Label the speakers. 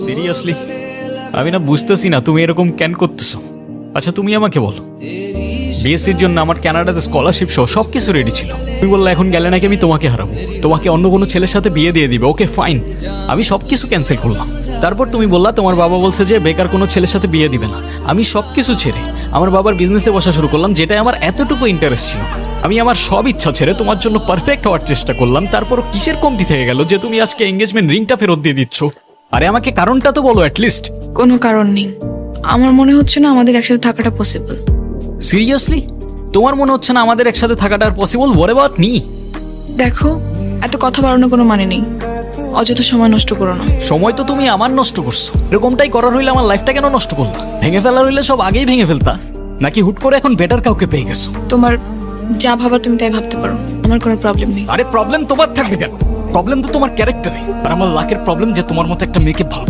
Speaker 1: Seriously আমি না বুঝতেছি না তুমি এরকম কেন করতেছো। আচ্ছা তুমি আমাকে বলো, বিএসসির জন্য আমার কানাডাতে স্কলারশিপ সহ সব কিছু রেডি ছিল। তুমি বললে এখন গেলে নাকি আমি তোমাকে হারাবো, তোমাকে অন্য কোনো ছেলের সাথে বিয়ে দিয়ে দিবে। ওকে ফাইন, আমি সব কিছু ক্যান্সেল করলাম। তারপর তুমি বললা তোমার বাবা বলছে যে বেকার কোনো ছেলের সাথে বিয়ে দিবে না। আমি সব কিছু ছেড়ে আমার বাবার বিজনেসে বসা শুরু করলাম, যেটাই আমার এতটুকু ইন্টারেস্ট ছিল না। আমি আমার সব ইচ্ছা ছেড়ে তোমার জন্য পারফেক্ট হওয়ার চেষ্টা করলাম। তারপর কিসের কমতি থেকে গেল যে তুমি আজকে এঙ্গেজমেন্ট রিংটা ফেরত দিয়ে দিচ্ছ? আরে আমাকে কারণটা তো বলো অ্যাটলিস্ট।
Speaker 2: কোনো কারণ নেই, আমার মনে হচ্ছে না আমাদের একসাথে থাকাটা পসিবল।
Speaker 1: সিরিয়াসলি তোমার মনে হচ্ছে না আমাদের একসাথে থাকাটা আর পসিবল? What about me?
Speaker 2: দেখো, এত কথা বাড়ানোর কোনো মানে নেই, অযথা সময় নষ্ট করো না।
Speaker 1: সময় তো তুমি আমার নষ্ট করছো। এরকমটাই করার হইলে আমার লাইফটা কেন নষ্ট করলা? ভেঙে ফেলার হইলে সব আগেই ভেঙে ফেলতা, নাকি হুট করে এখন বেটার কাউকে পেয়ে গেছো?
Speaker 2: তোমার যা ভাবার তুমি তাই ভাবতে পারো, আমার কোনো প্রবলেম নেই।
Speaker 1: আরে প্রবলেম তোমার থাকবে কেন? প্রবলেম তো তোমার ক্যারেক্টারে। আর আমার লাকের প্রবলেম যে তোমার মতো একটা মেয়েকে ভালো